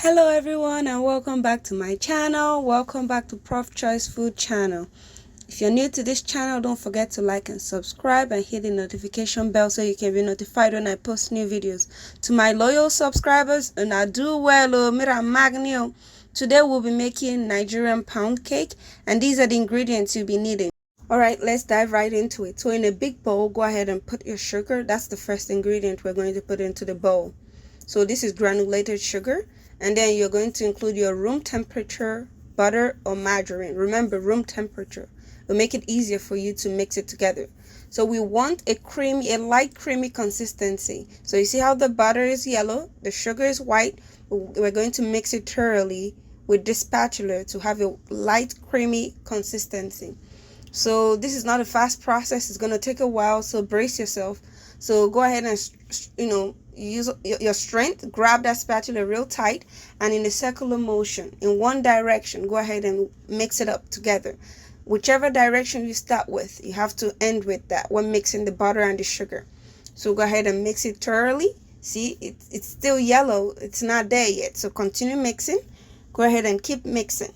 Hello everyone and welcome back to my channel. Welcome back to Prof Choice Food channel. If you're new to this channel, don't forget to like and subscribe and hit the notification bell so you can be notified when I post new videos. To my loyal subscribers, and I do well, Mira Magnio. Today we'll be making Nigerian pound cake, and these are the ingredients you'll be needing. Alright, let's dive right into it. So in a big bowl, go ahead and put your sugar. That's the first ingredient we're going to put into the bowl. So this is granulated sugar. And then you're going to include your room temperature butter or margarine. Remember, room temperature will make it easier for you to mix it together. So we want a light creamy consistency. So you see how the butter is yellow, the sugar is white. We're going to mix it thoroughly with this spatula to have a light creamy consistency. So this is not a fast process. It's going to take a while, so brace yourself. So go ahead and use your strength, grab that spatula real tight, and in a circular motion in one direction, go ahead and mix it up together. Whichever direction you start with, you have to end with that when mixing the butter and the sugar. So go ahead and mix it thoroughly. See, it's still yellow, it's not there yet, so continue mixing. Go ahead and keep mixing.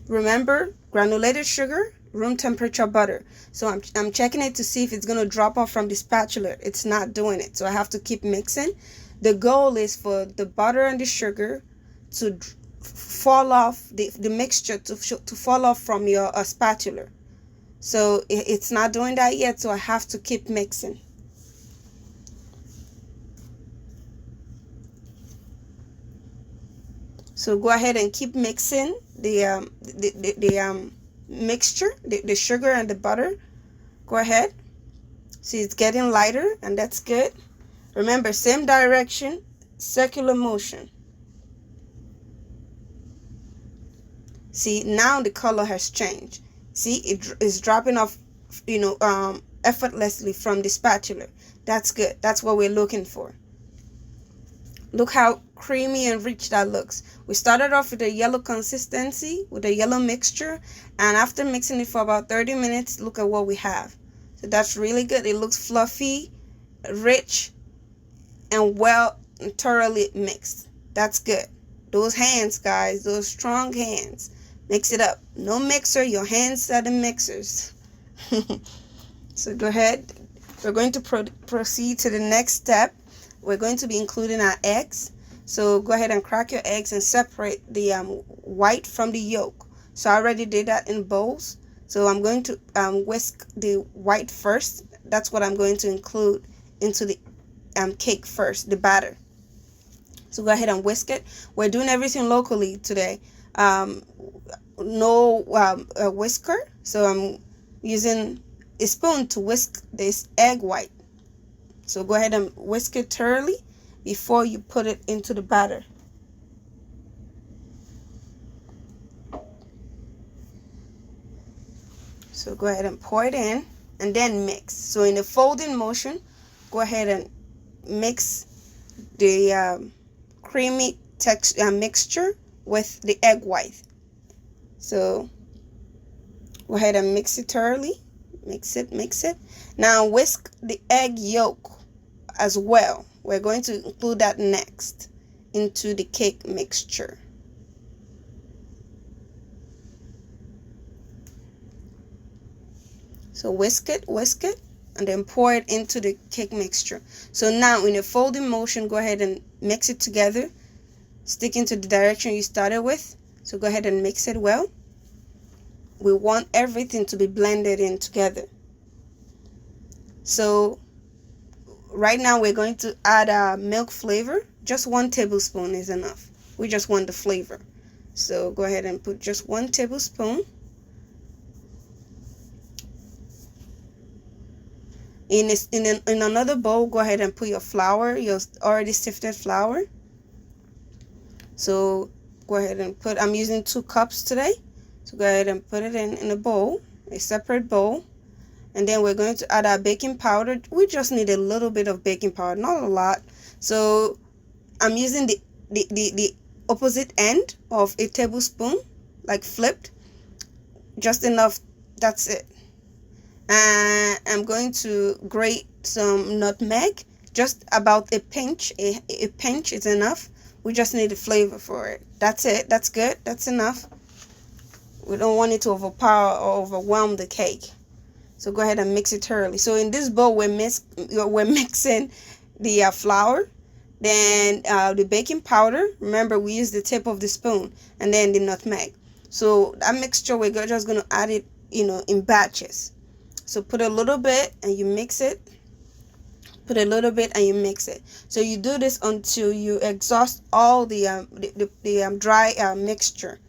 Remember, granulated sugar, room temperature butter. So I'm checking it to see if it's going to drop off from the spatula. It's not doing it, so I have to keep mixing. The goal is for the butter and the sugar to fall off, the mixture to fall off from your spatula. So it's not doing that yet, so I have to keep mixing. So go ahead and keep mixing the mixture, the sugar and the butter. Go ahead. See, it's getting lighter, and that's good. Remember, same direction, circular motion. See, now the color has changed. See, it is dropping off, effortlessly from the spatula. That's good. That's what we're looking for. Look how creamy and rich that looks. We started off with a yellow consistency, with a yellow mixture, and after mixing it for about 30 minutes, look at what we have. So that's really good. It looks fluffy, rich, and well and thoroughly mixed. That's good. Those hands, guys, those strong hands. Mix it up. No mixer, your hands are the mixers. So go ahead. We're going to proceed to the next step. We're going to be including our eggs. So go ahead and crack your eggs and separate the white from the yolk. So I already did that in bowls. So I'm going to whisk the white first. That's what I'm going to include into the cake first, the batter. So go ahead and whisk it. We're doing everything locally today. No whisker. So I'm using a spoon to whisk this egg white. So go ahead and whisk it thoroughly before you put it into the batter. So go ahead and pour it in and then mix. So in a folding motion, go ahead and mix the creamy mixture with the egg white. So go ahead and mix it thoroughly. Mix it. Now whisk the egg yolk as well. We're going to include that next into the cake mixture. So whisk it, and then pour it into the cake mixture. So now in a folding motion, go ahead and mix it together, sticking to the direction you started with. So go ahead and mix it well. We want everything to be blended in together. So right now we're going to add milk flavor. Just 1 tablespoon is enough. We just want the flavor. So go ahead and put just 1 tablespoon. In another bowl, go ahead and put your flour, your already sifted flour. So go ahead and I'm using 2 cups today. So go ahead and put it in a bowl, a separate bowl. And then we're going to add our baking powder. We just need a little bit of baking powder, not a lot. So I'm using the opposite end of a tablespoon, like flipped. Just enough, that's it. And I'm going to grate some nutmeg just about a pinch. A pinch is enough. We just need the flavor for it. That's it. That's good. That's enough. We don't want it to overpower or overwhelm the cake. So go ahead and mix it thoroughly. So in this bowl, we're mixing the flour, then the baking powder. Remember, we use the tip of the spoon, and then the nutmeg. So that mixture, we're just going to add it, in batches. So put a little bit and you mix it. Put a little bit and you mix it. So you do this until you exhaust all the dry mixture,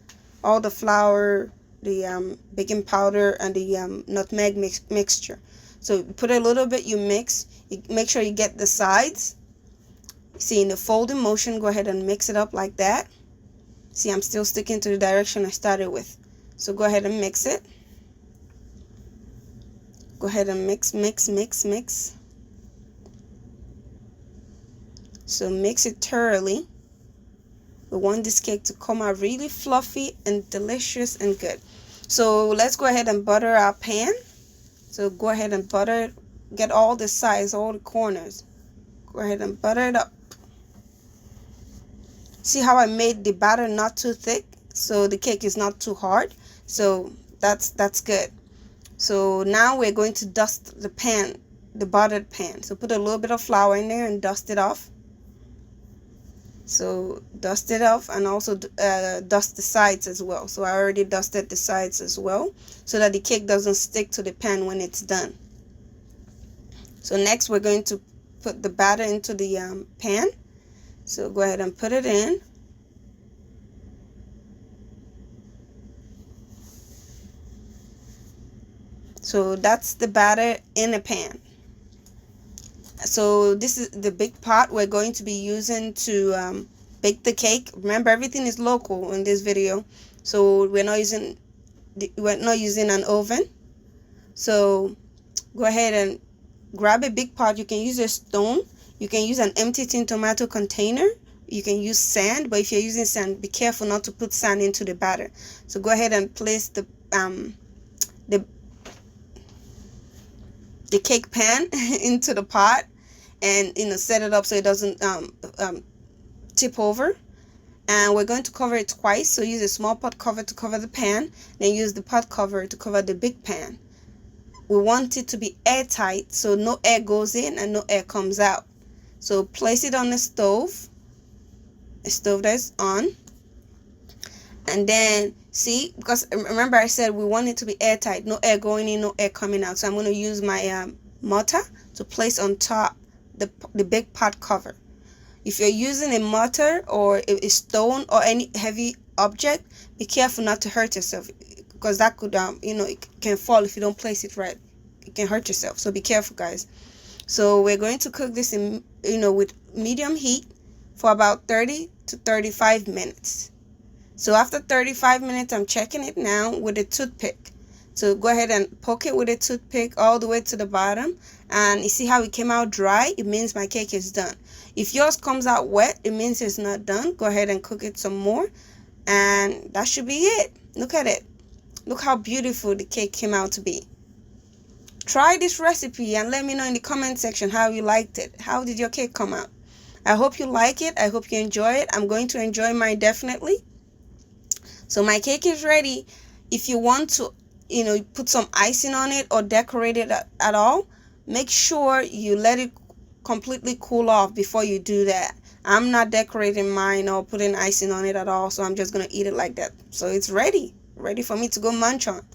all the flour, the baking powder, and the nutmeg mixture. So put a little bit, you mix. You make sure you get the sides. See, in the folding motion, go ahead and mix it up like that. See, I'm still sticking to the direction I started with. So go ahead and mix it. Go ahead and mix. So mix it thoroughly. We want this cake to come out really fluffy and delicious and good. So let's go ahead and butter our pan. So go ahead and butter it. Get all the sides, all the corners. Go ahead and butter it up. See how I made the batter not too thick, so the cake is not too hard. So that's good. So now we're going to dust the pan, the buttered pan. So put a little bit of flour in there and dust it off. So dust it off, and also dust the sides as well. So I already dusted the sides as well, so that the cake doesn't stick to the pan when it's done. So next we're going to put the batter into the pan. So go ahead and put it in. So that's the batter in a pan. So this is the big pot we're going to be using to bake the cake. Remember, everything is local in this video, so we're not using an oven. So go ahead and grab a big pot. You can use a stone. You can use an empty tin tomato container. You can use sand, but if you're using sand, be careful not to put sand into the batter. So go ahead and place the cake pan into the pot, and set it up so it doesn't tip over. And we're going to cover it twice. So use a small pot cover to cover the pan, then use the pot cover to cover the big pan. We want it to be airtight, so no air goes in and no air comes out. So place it on the stove that's on, and then see, because remember I said we want it to be airtight, no air going in, no air coming out. So I'm going to use my mortar to place on top the big pot cover. If you're using a mortar or a stone or any heavy object, be careful not to hurt yourself, because that could it can fall if you don't place it right. It can hurt yourself, so be careful, guys. So we're going to cook this in with medium heat for about 30 to 35 minutes. So after 35 minutes, I'm checking it now with a toothpick. So go ahead and poke it with a toothpick all the way to the bottom, and you see how it came out dry? It means my cake is done. If yours comes out wet, it means it's not done. Go ahead and cook it some more, and that should be it. Look at it. Look how beautiful the cake came out to be. Try this recipe and let me know in the comment section how you liked it. How did your cake come out? I hope you like it. I hope you enjoy it. I'm going to enjoy mine definitely. So my cake is ready. If you want to put some icing on it or decorate it at all, make sure you let it completely cool off before you do that. I'm not decorating mine or putting icing on it at all, so I'm just going to eat it like that. So it's ready for me to go munch on.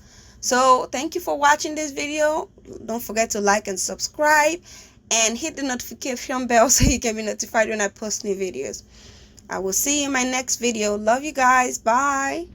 So thank you for watching this video. Don't forget to like and subscribe and hit the notification bell so you can be notified when I post new videos. I will see you in my next video. Love you guys. Bye.